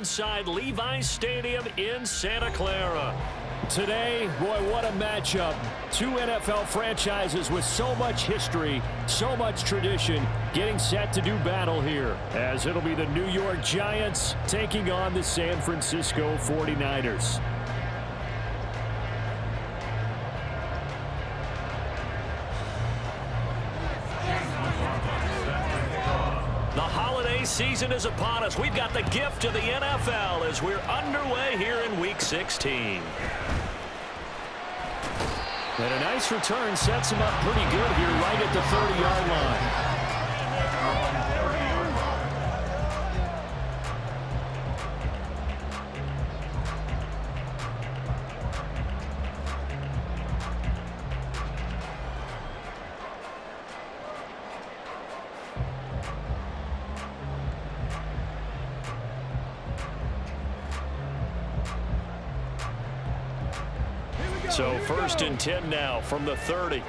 inside Levi's Stadium in Santa Clara. Today, boy, what a matchup. Two NFL franchises with so much history, so much tradition, getting set to do battle here, as it'll be the New York Giants taking on the San Francisco 49ers. The holiday season is upon us. We've got the gift of the NFL as we're underway here in Week 16. And a nice return sets him up pretty good here right at the 30-yard line. So 1st and 10 now from the 30.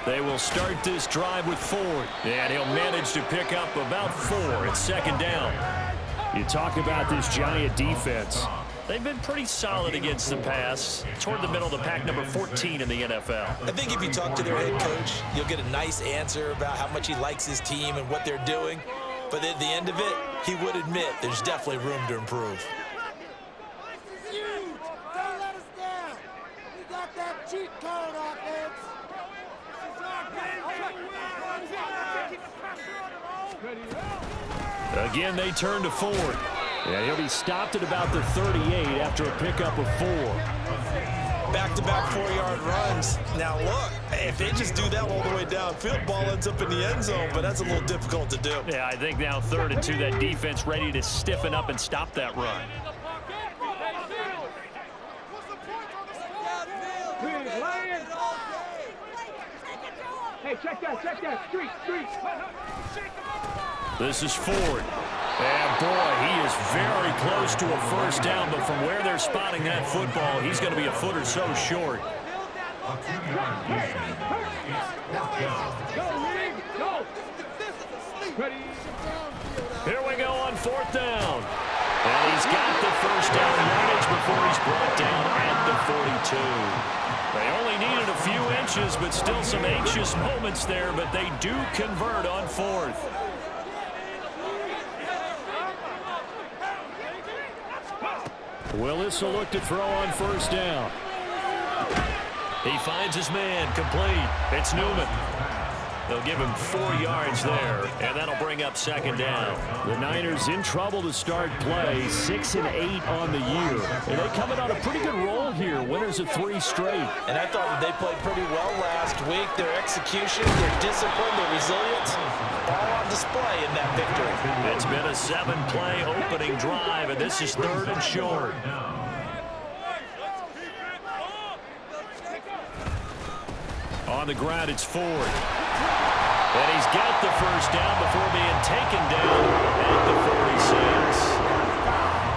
They will start this drive with Ford, and he'll manage to pick up about 4. It's 2nd down. You talk about this Giant defense. They've been pretty solid against the pass. Toward the middle of the pack, number 14 in the NFL. I think if you talk to their head coach, you'll get a nice answer about how much he likes his team and what they're doing. But at the end of it, he would admit there's definitely room to improve. This is huge. Don't let us down. We got that cheat code offense. This is our game. Again, they turn to Ford. And he'll be stopped at about the 38 after a pickup of 4. Back-to-back 4-yard runs. Now, look, if they just do that all the way downfield, ball ends up in the end zone, but that's a little difficult to do. Yeah, I think now 3rd and 2, that defense ready to stiffen up and stop that run. Hey, check that, street. This is Ford. And, boy, he is very close to a 1st down, but from where they're spotting that football, he's going to be a foot or so short. Here we go on 4th down. And he's got the 1st down yardage before he's brought down at the 42. They only needed a few inches, but still some anxious moments there, but they do convert on 4th. Willis will look to throw on 1st down. He finds his man, complete. It's Newman. They'll give him 4 yards there, and that'll bring up 2nd down. The Niners in trouble to start play, 6 and 8 on the year. And they coming on a pretty good roll here, winners of 3 straight. And I thought that they played pretty well last week. Their execution, their discipline, their resilience, all on display in that victory. It's been a 7-play opening drive, and this is 3rd and short. On the ground, it's Ford. And he's got the 1st down before being taken down at the 46.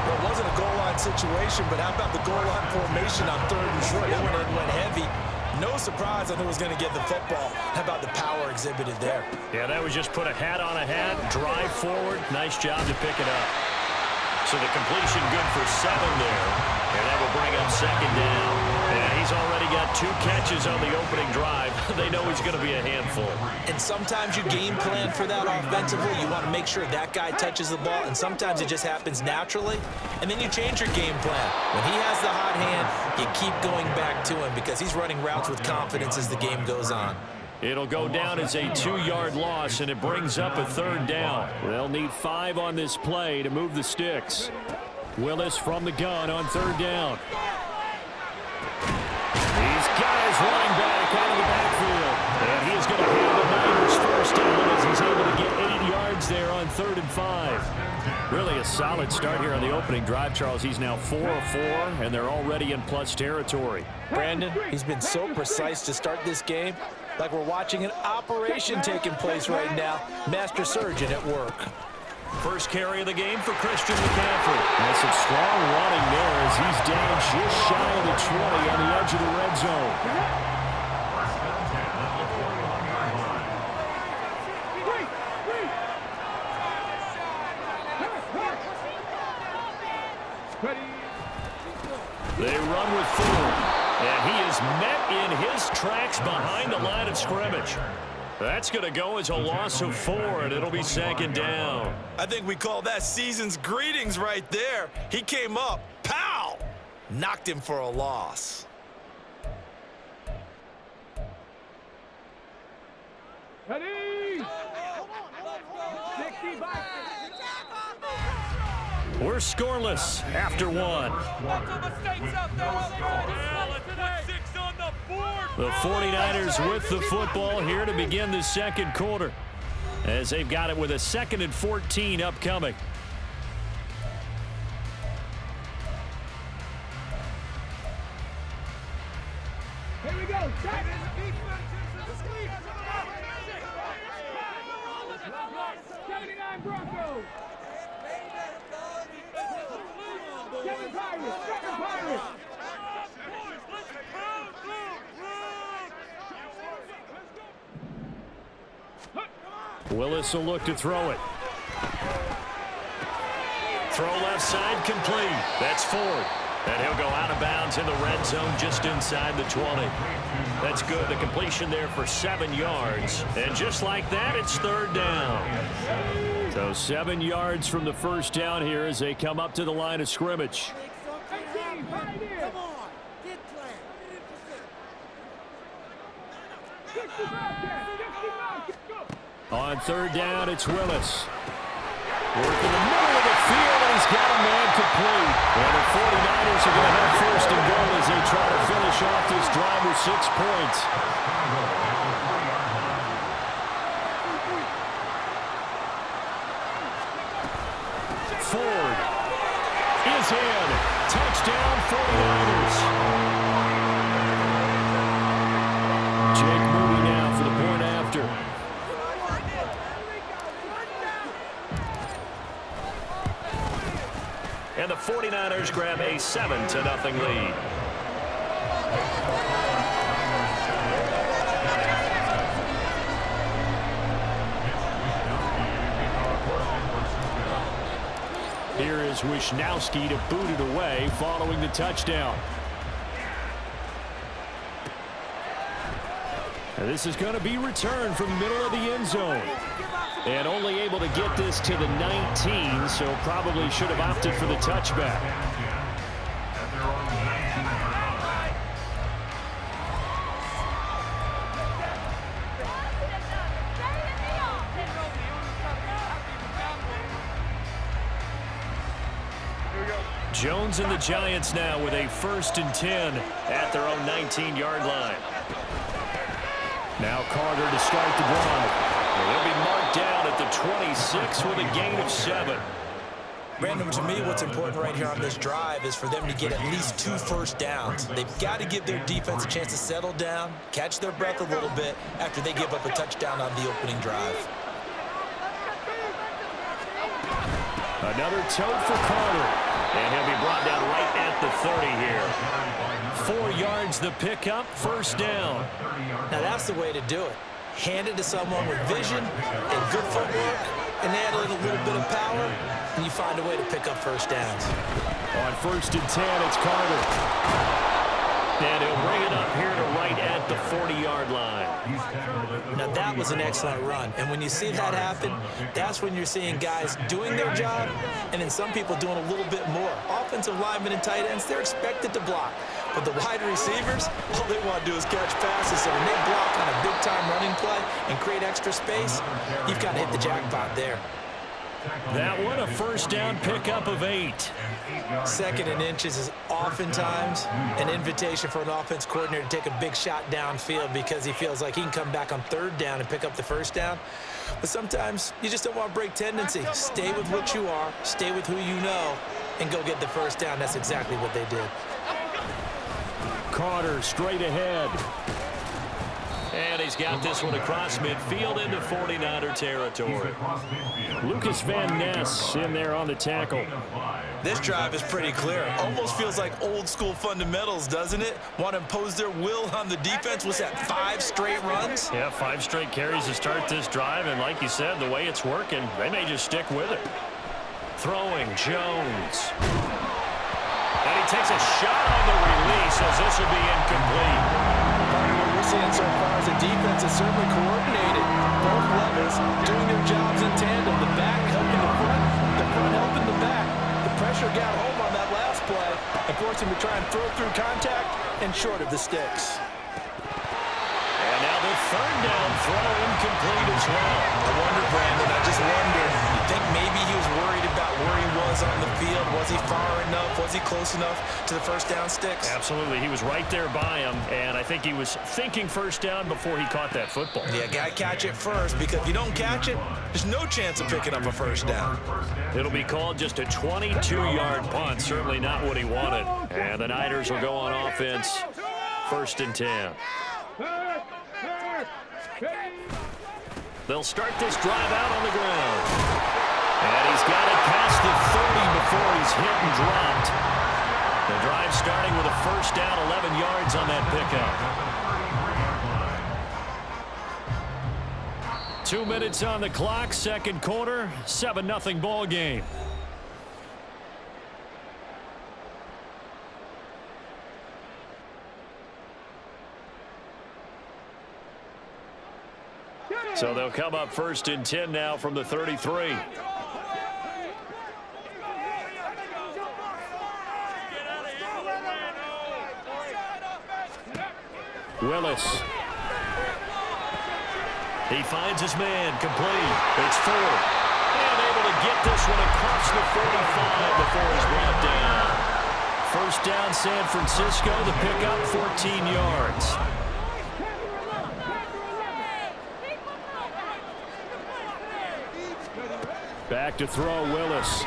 Well, it wasn't a goal line situation, but how about the goal line formation on 3rd and short? They went in, went heavy. No surprise on who was going to get the football. How about the power exhibited there? Yeah, that was just put a hat on a hat, drive forward. Nice job to pick it up. So the completion good for 7 there. And that will bring up 2nd down. And he's already got 2 catches on the opening drive. They know he's going to be a handful. And sometimes you game plan for that offensively. You want to make sure that guy touches the ball. And sometimes it just happens naturally. And then you change your game plan. When he has the hot hand, you keep going back to him because he's running routes with confidence as the game goes on. It'll go down as a 2-yard loss, and it brings up a 3rd down. They'll need 5 on this play to move the sticks. Willis from the gun on 3rd down. He's got his running back out of the backfield. And he is going to have the Niners 1st down as he's able to get 8 yards there on 3rd and 5. Really a solid start here on the opening drive, Charles. He's now 4 of 4, and they're already in plus territory. Brandon, he's been so precise to start this game. Like we're watching an operation taking place right now. Master surgeon at work. First carry of the game for Christian McCaffrey. And some strong running there as he's down just shy of the 20 on the edge of the red zone. They run with Ford, and he is met in his tracks behind the line of scrimmage. That's going to go as a loss of 4, and it'll be second down. I think we call that season's greetings right there. He came up, pow! Knocked him for a loss. Ready? 65. We're scoreless after 1. The 49ers with the football here to begin the second quarter, as they've got it with a 2nd and 14 upcoming. Here we go. 79 Broncos. 7 Pirates. 7 Pirates. Willis will look to throw it. Throw left side complete. That's Ford. And he'll go out of bounds in the red zone just inside the 20. That's good. The completion there for 7 yards. And just like that, it's third down. So 7 yards from the first down here as they come up to the line of scrimmage. Come on, get clear. 65. On third down, it's Willis. Working the middle of the field, and he's got a man complete. And the 49ers are going to have first and goal as they try to finish off this drive with 6 points. Ford is in. Touchdown, 49ers. Jake Moody now for the point after. And the 49ers grab a 7-0 lead. Here is Wisnowski to boot it away following the touchdown. And this is going to be returned from the middle of the end zone. And only able to get this to the 19, so probably should have opted for the touchback. Jones and the Giants now with a 1st and 10 at their own 19-yard line. Now Carter to start the drive. They'll be marked down at the 26 with a gain of 7. Brandon, to me, what's important right here on this drive is for them to get at least 2 first downs. They've got to give their defense a chance to settle down, catch their breath a little bit after they give up a touchdown on the opening drive. Another toe for Carter. And he'll be brought down right at the 30 here. 4 yards the pickup, first down. Now that's the way to do it. Hand it to someone with vision and good footwork, and add a little bit of power, and you find a way to pick up first downs. On 1st and 10, it's Carter. And he'll bring it up here to right at the 40-yard line. Now that was an excellent run, and when you see that happen, that's when you're seeing guys doing their job, and then some people doing a little bit more. Offensive linemen and tight ends, they're expected to block. But the wide receivers, all they want to do is catch passes. So when they block on a big-time running play and create extra space, you've got to hit the jackpot there. That one, a first down pickup of 8. 2nd and inches is oftentimes an invitation for an offense coordinator to take a big shot downfield because he feels like he can come back on 3rd down and pick up the first down. But sometimes you just don't want to break tendency. Stay with what you are, stay with who you know, and go get the first down. That's exactly what they did. Carter straight ahead. And he's got this one across midfield into 49er territory. Lucas Van Ness in there on the tackle. This drive is pretty clear. Almost feels like old school fundamentals, doesn't it? Want to impose their will on the defense. Was that 5 straight runs? Yeah, 5 straight carries to start this drive. And like you said, the way it's working, they may just stick with it. Throwing Jones. And he takes a shot on the release as this will be incomplete. What we're seeing so far is the defense is certainly coordinated. Both levels doing their jobs in tandem. The back helping the front helping the back. The pressure got home on that last play and forced him to try and throw through contact and short of the sticks. And now the third down throw incomplete as well. I wonder, Brandon, I just wonder, you think maybe he was worried about where he was on the field? Was he far enough? Was he close enough to the first down sticks? Absolutely. He was right there by him, and I think he was thinking first down before he caught that football. Yeah, got to catch it first, because if you don't catch it, there's no chance of picking up a first down. It'll be called just a 22-yard punt. Certainly not what he wanted. And the Niners will go on offense. 1st and 10. They'll start this drive out on the ground. And he's got it past the 30 before he's hit and dropped. The drive starting with a first down, 11 yards on that pickup. 2 minutes on the clock, second quarter, 7-0 ball game. So they'll come up 1st and 10 now from the 33. Willis. He finds his man, complete. It's 4. And able to get this one across the 45 before he's brought down. First down, San Francisco, the pickup, 14 yards. Back to throw, Willis.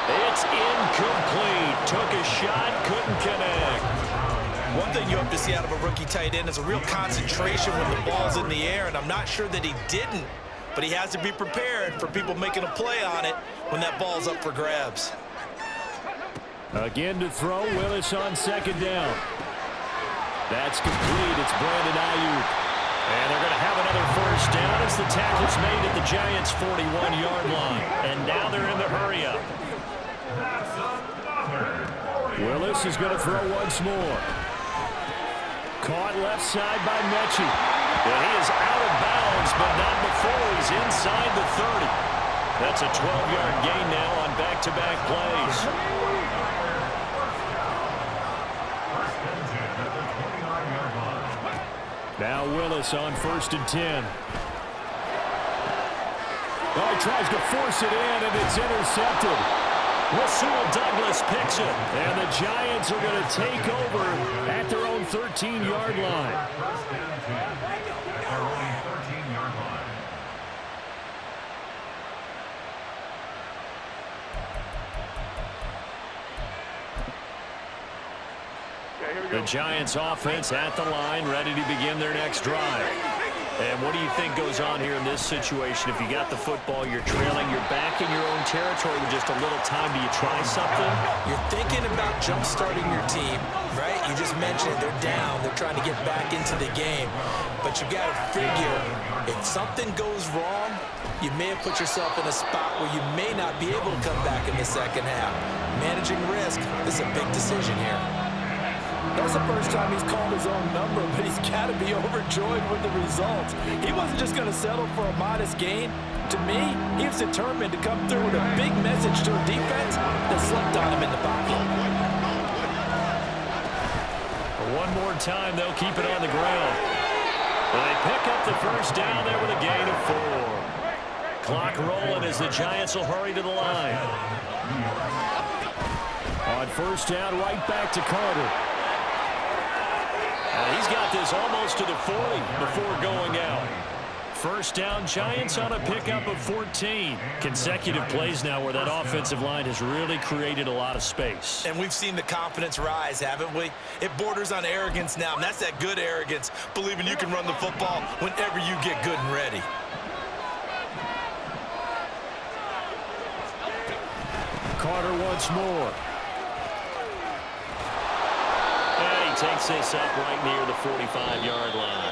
It's incomplete. Took a shot, couldn't connect. One thing you hope to see out of a rookie tight end is a real concentration when the ball's in the air, and I'm not sure that he didn't, but he has to be prepared for people making a play on it when that ball's up for grabs. Again to throw, Willis on second down. That's complete. It's Brandon Ayuk. And they're going to have another first down as the tackle's made at the Giants' 41-yard line. And now they're in the hurry-up. Willis is going to throw once more. Caught left side by Mechie. And he is out of bounds, but not before he's inside the 30. That's a 12-yard gain now on back-to-back plays. Now Willis on 1st and 10. Oh, he tries to force it in, and it's intercepted. Rasul Douglas picks it. And the Giants are going to take over at their own 13-yard line. The Giants offense at the line, ready to begin their next drive. And what do you think goes on here in this situation? If you got the football, you're trailing, you're back in your own territory with just a little time. Do you try something? You're thinking about jump-starting your team, right? You just mentioned they're down. They're trying to get back into the game. But you got to figure, if something goes wrong, you may have put yourself in a spot where you may not be able to come back in the second half. Managing risk is a big decision here. That's the first time he's called his own number, but he's got to be overjoyed with the results. He wasn't just going to settle for a modest gain. To me, he was determined to come through with a big message to a defense that slept on him in the pocket. One more time, they'll keep it on the ground. They pick up the first down there with a gain of 4. Clock rolling as the Giants will hurry to the line. On first down, right back to Carter. He's got this almost to the 40 before going out. First down, Giants on a pickup of 14. Consecutive plays now where that offensive line has really created a lot of space. And we've seen the confidence rise, haven't we? It borders on arrogance now, and that's that good arrogance, believing you can run the football whenever you get good and ready. Carter once more. And he takes this up right near the 45-yard line.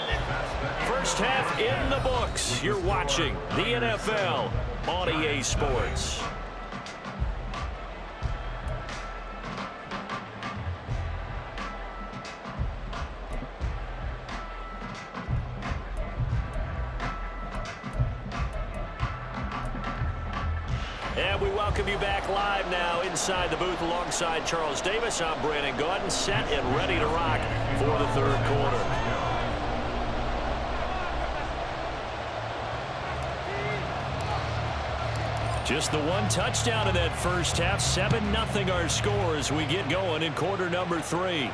First half in the books. You're watching the NFL on EA Sports. And we welcome you back live now inside the booth alongside Charles Davis. I'm Brandon Gaudin, set and ready to rock for the third quarter. Just the one touchdown in that first half. 7-0 our score as we get going in quarter number 3.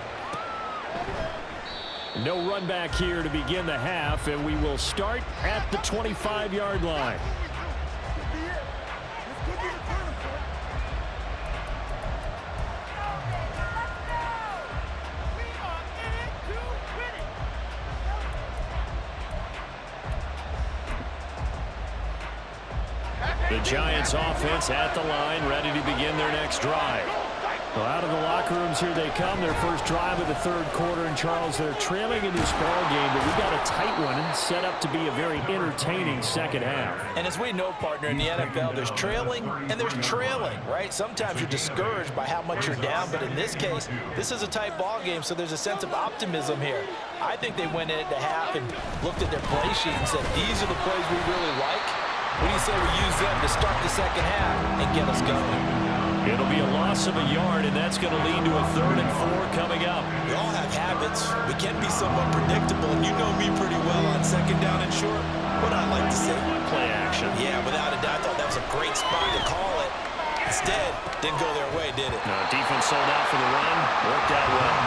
No run back here to begin the half, and we will start at the 25-yard line. The Giants offense at the line, ready to begin their next drive. Well, out of the locker rooms here they come. Their first drive of the third quarter. And, Charles, they're trailing in this ball game, but we've got a tight one and set up to be a very entertaining second half. And as we know, partner, in the NFL, there's trailing and there's trailing, right? Sometimes you're discouraged by how much you're down, but in this case, this is a tight ball game, so there's a sense of optimism here. I think they went into half and looked at their play sheet and said, these are the plays we really like. What do you say we use them to start the second half and get us going? It'll be a loss of a yard, and that's going to lead to a 3rd and 4 coming up. We all have habits. We can be somewhat predictable, and you know me pretty well on second down and short. What I like to say? Play action. Yeah, without a doubt, I thought that was a great spot to call it. Instead, didn't go their way, did it? No, defense sold out for the run. Worked out well.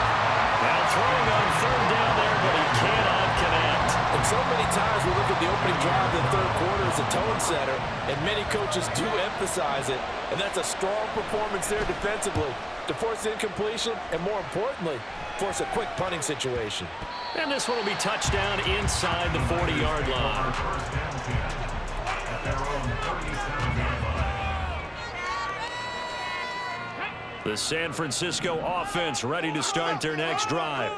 Now throwing on 3rd down there, but he cannot connect. And so many times we look at the opening drive of the third quarter as a tone setter, and many coaches do emphasize it. And that's a strong performance there defensively to force incompletion and, more importantly, force a quick punting situation. And this one will be touchdown inside the 40-yard line. The San Francisco offense ready to start their next drive.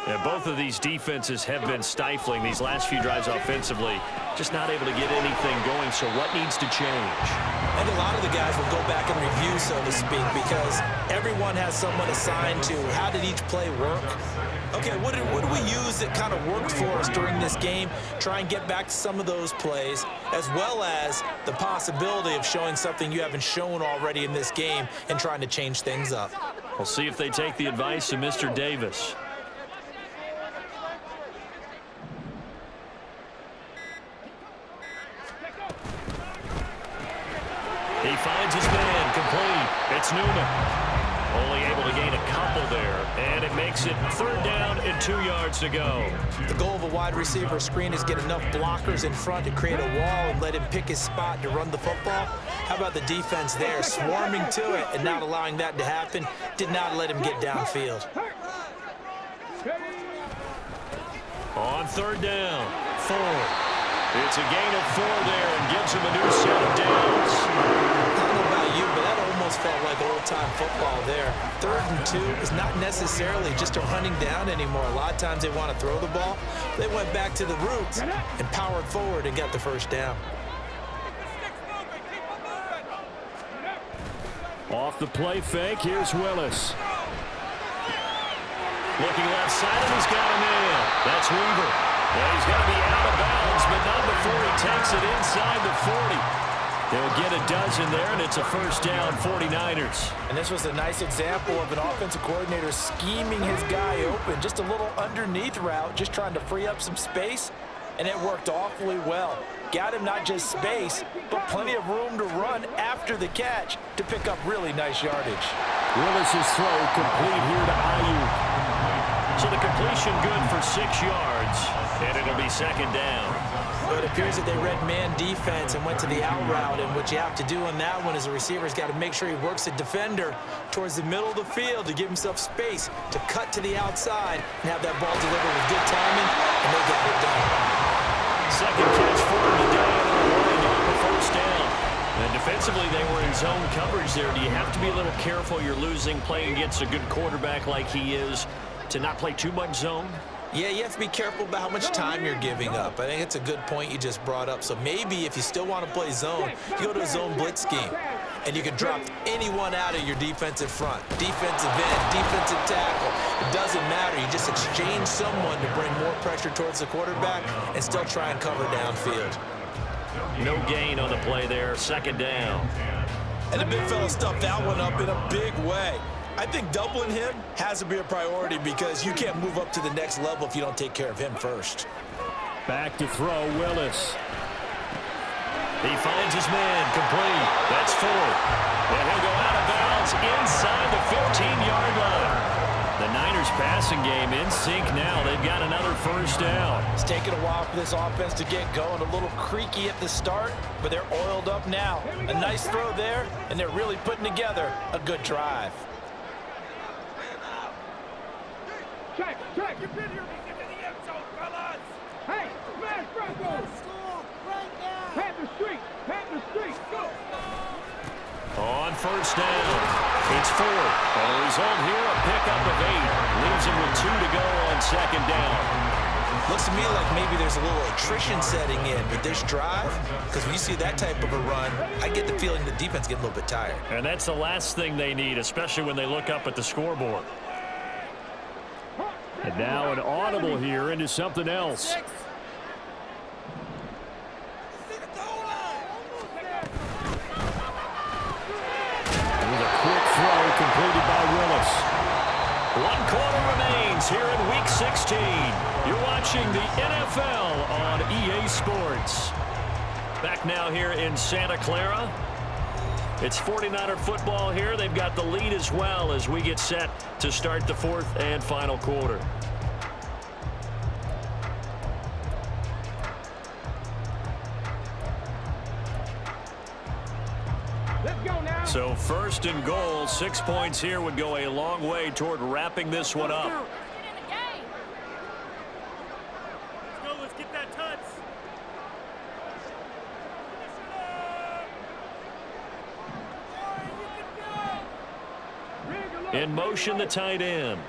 And both of these defenses have been stifling these last few drives offensively. Just not able to get anything going, so what needs to change? I think a lot of the guys will go back and review, so to speak, because everyone has someone assigned to how did each play work. Okay, what do we use that kind of worked for us during this game? Try and get back to some of those plays, as well as the possibility of showing something you haven't shown already in this game and trying to change things up. We'll see if they take the advice of Mr. Davis. He finds his man, complete. It's Newman. Only able to gain a couple there, and it makes it 3rd down and 2 yards to go. The goal of a wide receiver screen is get enough blockers in front to create a wall and let him pick his spot to run the football. How about the defense there, swarming to it and not allowing that to happen? Did not let him get downfield. On 3rd down, 4. It's a gain of 4 there and gives him a new set of downs. I don't know about you, but that almost felt like old-time football there. 3rd and 2 is not necessarily just a running down anymore. A lot of times they want to throw the ball. They went back to the roots and powered forward and got the first down. Off the play fake, here's Willis. Looking left side, and he's got a man. That's Weaver. And he's going to be out of bounds, but not before he takes it inside the 40. They'll get a dozen there, and it's a first down, 49ers. And this was a nice example of an offensive coordinator scheming his guy open. Just a little underneath route, just trying to free up some space, and it worked awfully well. Got him not just space, but plenty of room to run after the catch to pick up really nice yardage. Willis's throw complete here to Ayuk. So the completion good for 6 yards, and it'll be 2nd down. But it appears that they read man defense and went to the out route, and what you have to do on that one is the receiver's got to make sure he works the defender towards the middle of the field to give himself space to cut to the outside and have that ball delivered with good timing, and they got it done. Second catch for him today, and they're lining up a first down. And defensively, they were in zone coverage there. Do you have to be a little careful? You're losing, playing against a good quarterback like he is, to not play too much zone? Yeah, you have to be careful about how much time you're giving up. I think it's a good point you just brought up. So maybe if you still want to play zone, you go to a zone blitz scheme. And you can drop anyone out of your defensive front. Defensive end, defensive tackle. It doesn't matter. You just exchange someone to bring more pressure towards the quarterback and still try and cover downfield. No gain on the play there. Second down. And the big fella stuffed that one up in a big way. I think doubling him has to be a priority because you can't move up to the next level if you don't take care of him first. Back to throw, Willis. He finds his man, complete. That's fourth. And he'll go out of bounds inside the 15-yard line. The Niners passing game in sync now. They've got another first down. It's taken a while for this offense to get going. A little creaky at the start, but they're oiled up now. A nice throw there, and they're really putting together a good drive. Check. You've been here. Get to the end zone, fellas. Hey, smash Bronco. Panther Street. Go. On first down, it's fourth. And the result here, a pickup of 8. Leaves him with 2 to go on second down. Looks to me like maybe there's a little attrition setting in with this drive, because when you see that type of a run, I get the feeling the defense getting a little bit tired. And that's the last thing they need, especially when they look up at the scoreboard. And now an audible here into something else. Quick throw completed by Willis. 1 quarter remains here in Week 16. You're watching the NFL on EA Sports. Back now here in Santa Clara. It's 49er football here. They've got the lead as well as we get set to start the fourth and final quarter. So first and goal, 6 points here would go a long way toward wrapping this one up. Let's go. Let's get that touch. In motion, the tight end.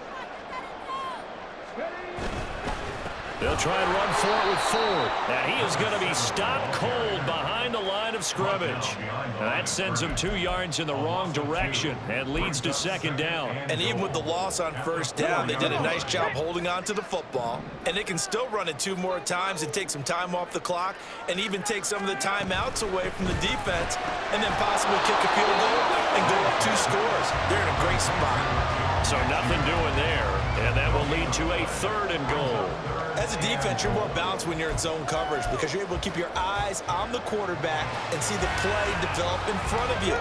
They'll try and run for it with Ford. And he is going to be stopped cold behind the line of scrimmage. That sends him 2 yards in the wrong direction and leads to second down. And even with the loss on first down, they did a nice job holding on to the football. And they can still run it 2 more times and take some time off the clock and even take some of the timeouts away from the defense and then possibly kick a field goal and go up 2 scores. They're in a great spot. So nothing doing there. And that will lead to a third and goal. As a defense, you're more balanced when you're in zone coverage because you're able to keep your eyes on the quarterback and see the play develop in front of you.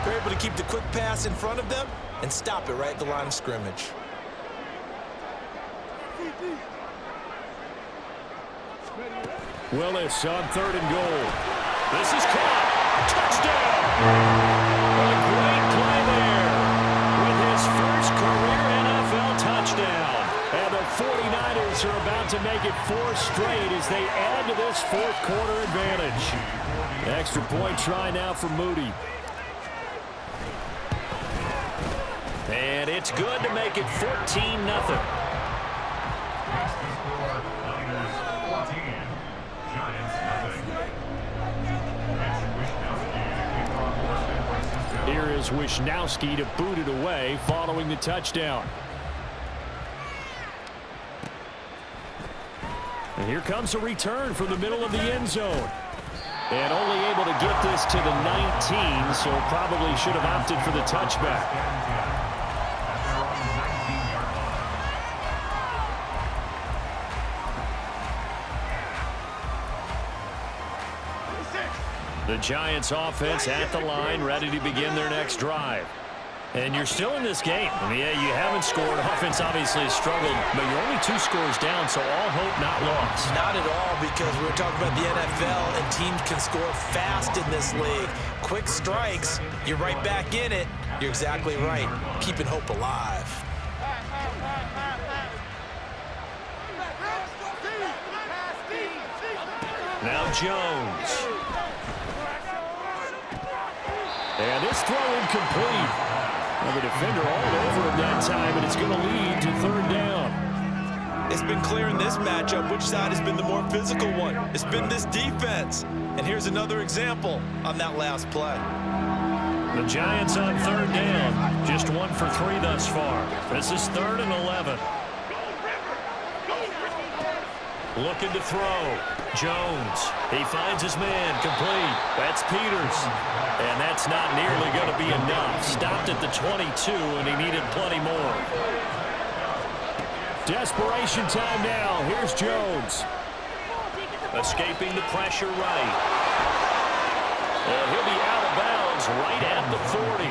You're able to keep the quick pass in front of them and stop it right at the line of scrimmage. Willis on third and goal. This is caught. Touchdown! A great play there with his first career NFL touchdown. And the 49ers are about to make it 4 straight as they add to this fourth quarter advantage. Extra point try now for Moody. And it's good to make it 14-0. Here is Wisnowski to boot it away following the touchdown. And here comes a return from the middle of the end zone. And only able to get this to the 19, so probably should have opted for the touchback. The Giants offense at the line, ready to begin their next drive. And you're still in this game. I mean, yeah, you haven't scored. Offense obviously has struggled, but you're only 2 scores down, so all hope not lost. Not at all, because we were talking about the NFL, and teams can score fast in this league. Quick strikes, you're right back in it. You're exactly right. Keeping hope alive. Now Jones. And this throw incomplete. Well, the defender all over him that time, and it's going to lead to 3rd down. It's been clear in this matchup which side has been the more physical one. It's been this defense. And here's another example on that last play. The Giants on 3rd down. Just 1 for 3 thus far. This is 3rd and 11. Looking to throw. Jones. He finds his man. Complete. That's Peters. And that's not nearly going to be enough. Stopped at the 22, and he needed plenty more. Desperation time now. Here's Jones. Escaping the pressure right. And he'll be out of bounds right at the 40.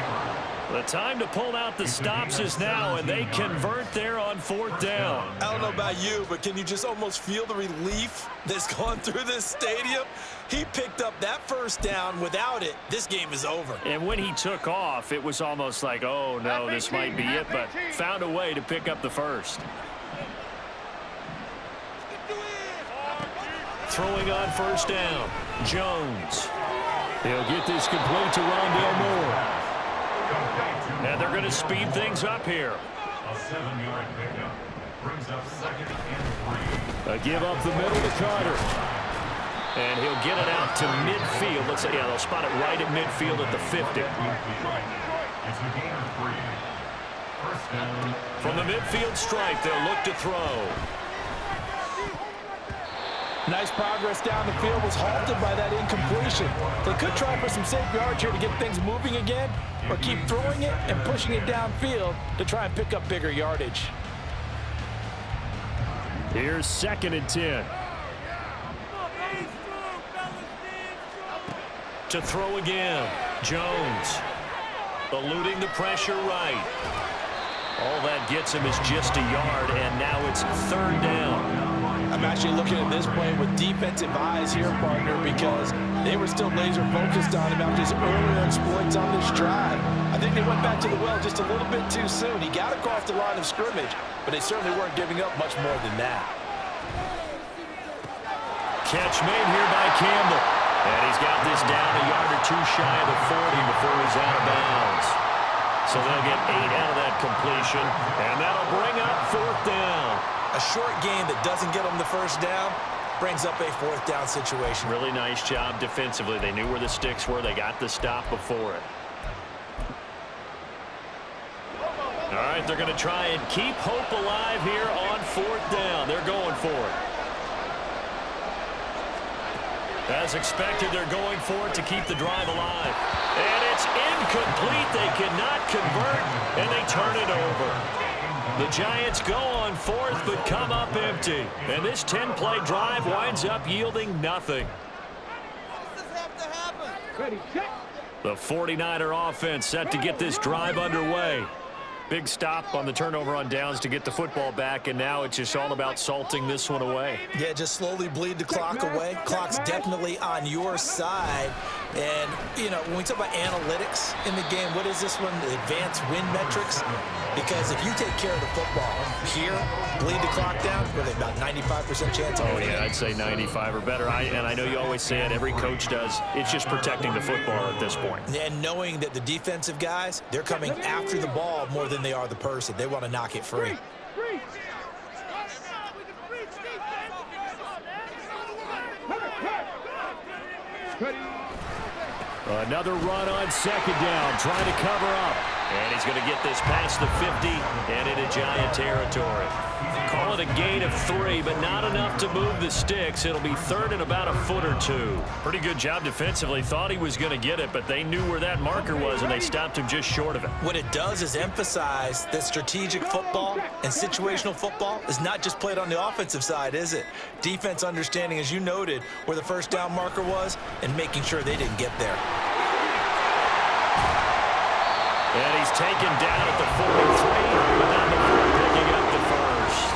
The time to pull out the stops is now, and they convert there on 4th down. I don't know about you, but can you just almost feel the relief that's gone through this stadium? He picked up that 1st down. Without it, this game is over. And when he took off, it was almost like, oh, no, this might be it, but found a way to pick up the 1st. Throwing on 1st down. Jones. He'll get this complete to Rondale Moore. And they're going to speed things up here. A 7-yard pickup brings up 2nd and 3. A give up the middle to Carter. And he'll get it out to midfield. Let's say, yeah, they'll spot it right at midfield at the 50. It's a gain of 3. 1st down. From the midfield stripe, they'll look to throw. Nice progress down the field, was halted by that incompletion. They could try for some safe yards here to get things moving again, or keep throwing it and pushing it downfield to try and pick up bigger yardage. Here's 2nd and 10. To throw again. Jones. Eluding the pressure right. All that gets him is just a yard, and now it's 3rd down. I'm actually looking at this play with defensive eyes here, partner, because they were still laser focused on him after his earlier exploits on this drive. I think they went back to the well just a little bit too soon. He got across the line of scrimmage, but they certainly weren't giving up much more than that. Catch made here by Campbell. And he's got this down a yard or 2 shy of the 40 before he's out of bounds. So they'll get 8 out of that completion, and that'll bring up 4th down. A short game that doesn't get them the 1st down brings up a 4th down situation. Really nice job defensively. They knew where the sticks were. They got the stop before it. All right, they're going to try and keep hope alive here on 4th down. They're going for it. As expected, they're going for it to keep the drive alive. And it's incomplete. They cannot convert, and they turn it over. The Giants go on 4th, but come up empty. And this 10-play drive winds up yielding nothing. The 49er offense set to get this drive underway. Big stop on the turnover on downs to get the football back, and now it's just all about salting this one away. Yeah, just slowly bleed the clock away. Clock's definitely on your side. And, you know, when we talk about analytics in the game, what is this one? The advanced win metrics? Because if you take care of the football here, bleed the clock down, really about 95% chance of winning. Oh, yeah, I'd say 95 or better. And I know you always say it, every coach does. It's just protecting the football at this point. And knowing that the defensive guys, they're coming after the ball more than they are the person. They want to knock it free. Another run on 2nd down, trying to cover up. And he's going to get this past the 50 and into Giant territory. Call it a gain of 3, but not enough to move the sticks. It'll be 3rd and about a foot or 2. Pretty good job defensively. Thought he was going to get it, but they knew where that marker was, and they stopped him just short of it. What it does is emphasize that strategic football and situational football is not just played on the offensive side, is it? Defense understanding, as you noted, where the 1st down marker was and making sure they didn't get there. And he's taken down at the 43, but not before picking up the first.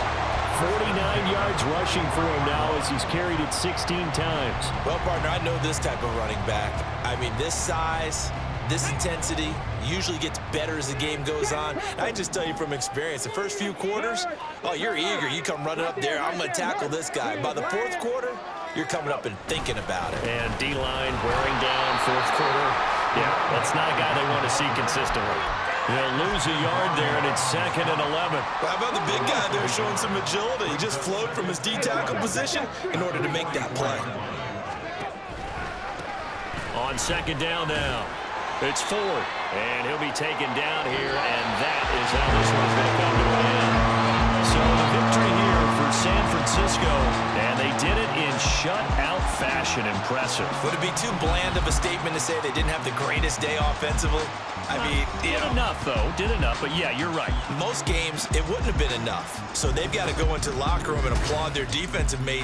49 yards rushing for him now as he's carried it 16 times. Well, partner, I know this type of running back. I mean, this size, this intensity usually gets better as the game goes on. I just tell you from experience, the first few quarters, oh, you're eager. You come running up there, I'm going to tackle this guy. By the fourth quarter, you're coming up and thinking about it. And D-line wearing down fourth quarter. Yeah, that's not a guy they want to see consistently. They'll lose a yard there, and it's 2nd and 11. How about the big guy there showing some agility? He just flowed from his D-tackle position in order to make that play. On 2nd down now, it's Ford, and he'll be taken down here, and that is how this one's going to come to an end. So the victory here for San Francisco, and they did it in shutout fashion. Impressive. Would it be too bland of a statement to say they didn't have the greatest day offensively? I mean, did enough, though. Did enough, but yeah, you're right. Most games, it wouldn't have been enough. So they've got to go into the locker room and applaud their defensive mates